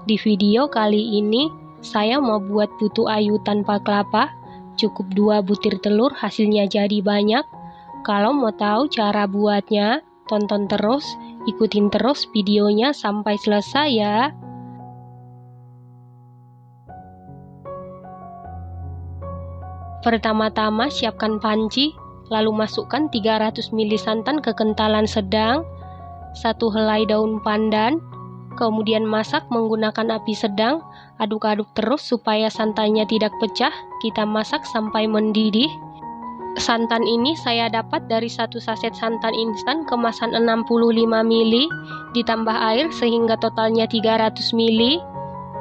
Di video kali ini, saya mau buat putu ayu tanpa kelapa. Cukup 2 butir telur, hasilnya jadi banyak. Kalau mau tahu cara buatnya, tonton terus, ikutin terus videonya sampai selesai ya. Pertama-tama siapkan panci, lalu masukkan 300 ml santan kekentalan sedang, 1 helai daun pandan, kemudian masak menggunakan api sedang, aduk-aduk terus supaya santannya tidak pecah, kita masak sampai mendidih. Santan ini saya dapat dari 1 saset santan instan kemasan 65 ml, ditambah air sehingga totalnya 300 ml.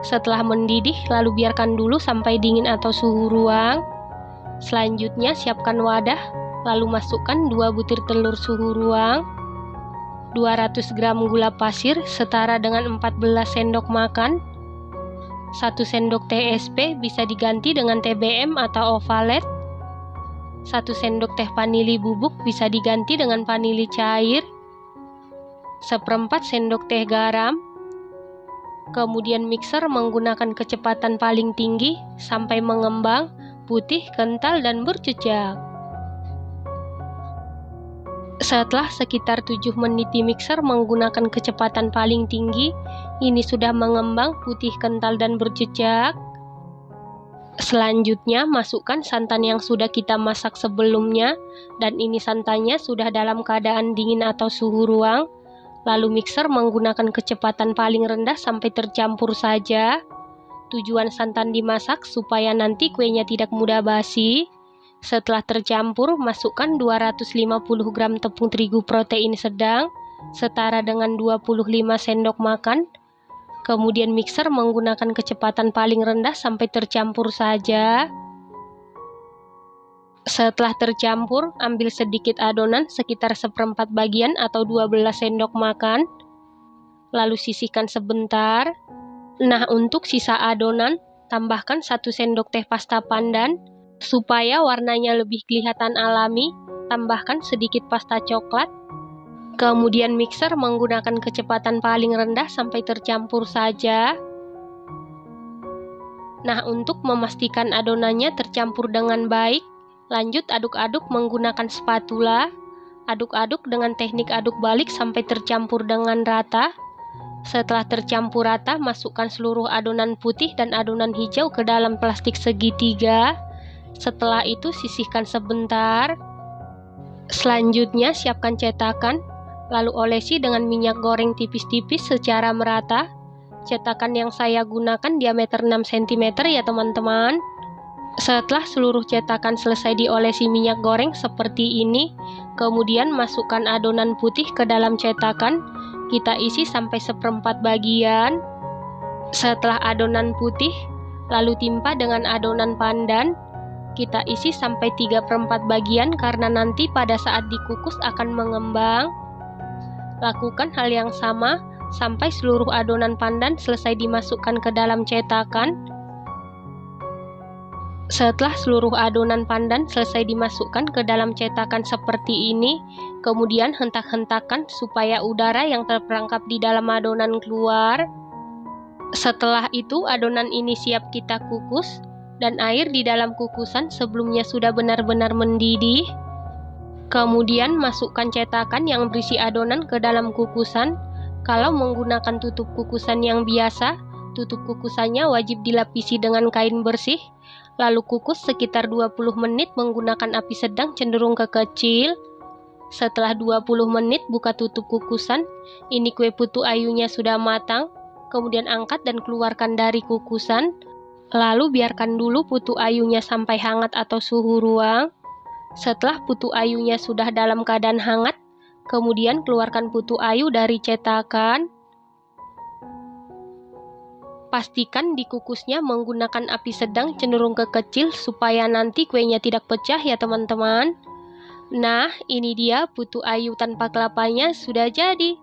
Setelah mendidih, lalu biarkan dulu sampai dingin atau suhu ruang. Selanjutnya siapkan wadah, lalu masukkan 2 butir telur suhu ruang, 200 gram gula pasir setara dengan 14 sendok makan, 1 sendok TSP bisa diganti dengan TBM atau ovalet, 1 sendok teh vanili bubuk bisa diganti dengan vanili cair, 1/4 sendok teh garam. Kemudian mixer menggunakan kecepatan paling tinggi sampai mengembang, putih, kental, dan berjejak. Setelah sekitar 7 menit di mixer menggunakan kecepatan paling tinggi, ini sudah mengembang, putih, kental, dan berjejak. Selanjutnya masukkan santan yang sudah kita masak sebelumnya, dan ini santannya sudah dalam keadaan dingin atau suhu ruang. Lalu mixer menggunakan kecepatan paling rendah sampai tercampur saja. Tujuan santan dimasak supaya nanti kuenya tidak mudah basi. Setelah tercampur, masukkan 250 gram tepung terigu protein sedang, setara dengan 25 sendok makan. Kemudian mixer menggunakan kecepatan paling rendah sampai tercampur saja. Setelah tercampur, ambil sedikit adonan sekitar 1/4 bagian atau 12 sendok makan. Lalu sisihkan sebentar. Nah, untuk sisa adonan, tambahkan 1 sendok teh pasta pandan. Supaya warnanya lebih kelihatan alami, tambahkan sedikit pasta coklat. Kemudian mixer menggunakan kecepatan paling rendah sampai tercampur saja. Nah, untuk memastikan adonannya tercampur dengan baik, lanjut aduk-aduk menggunakan spatula. Aduk-aduk dengan teknik aduk balik sampai tercampur dengan rata. Setelah tercampur rata, masukkan seluruh adonan putih dan adonan hijau ke dalam plastik segitiga. Setelah itu sisihkan sebentar. Selanjutnya siapkan cetakan, lalu olesi dengan minyak goreng tipis-tipis secara merata. Cetakan yang saya gunakan diameter 6 cm ya teman-teman. Setelah seluruh cetakan selesai diolesi minyak goreng seperti ini, kemudian masukkan adonan putih ke dalam cetakan. Kita isi sampai 1/4 bagian. Setelah adonan putih, lalu timpa dengan adonan pandan. Kita isi sampai 3/4 bagian karena nanti pada saat dikukus akan mengembang. Lakukan hal yang sama sampai seluruh adonan pandan selesai dimasukkan ke dalam cetakan. Setelah seluruh adonan pandan selesai dimasukkan ke dalam cetakan seperti ini, kemudian hentak-hentakan supaya udara yang terperangkap di dalam adonan keluar. Setelah itu adonan ini siap kita kukus, dan air di dalam kukusan sebelumnya sudah benar-benar mendidih. Kemudian masukkan cetakan yang berisi adonan ke dalam kukusan. Kalau menggunakan tutup kukusan yang biasa, tutup kukusannya wajib dilapisi dengan kain bersih. Lalu kukus sekitar 20 menit menggunakan api sedang cenderung kekecil. Setelah 20 menit buka tutup kukusan. Ini kue putu ayunya sudah matang. Kemudian angkat dan keluarkan dari kukusan. Lalu biarkan dulu putu ayunya sampai hangat atau suhu ruang. Setelah putu ayunya sudah dalam keadaan hangat, kemudian keluarkan putu ayu dari cetakan. Pastikan dikukusnya menggunakan api sedang cenderung kekecil supaya nanti kuenya tidak pecah ya teman-teman. Nah, ini dia putu ayu tanpa kelapanya sudah jadi.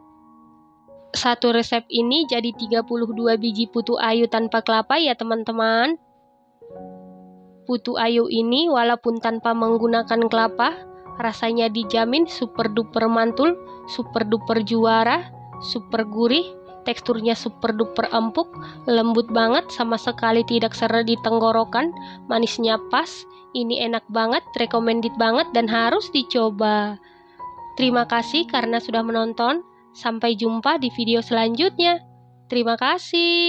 Satu resep ini jadi 32 biji putu ayu tanpa kelapa ya teman-teman. Putu ayu ini walaupun tanpa menggunakan kelapa, rasanya dijamin super duper mantul, super duper juara, super gurih, Teksturnya super duper empuk, lembut banget, sama sekali tidak seret di tenggorokan, manisnya pas. Ini enak banget, recommended banget dan harus dicoba. Terima kasih karena sudah menonton. Sampai jumpa di video selanjutnya. Terima kasih.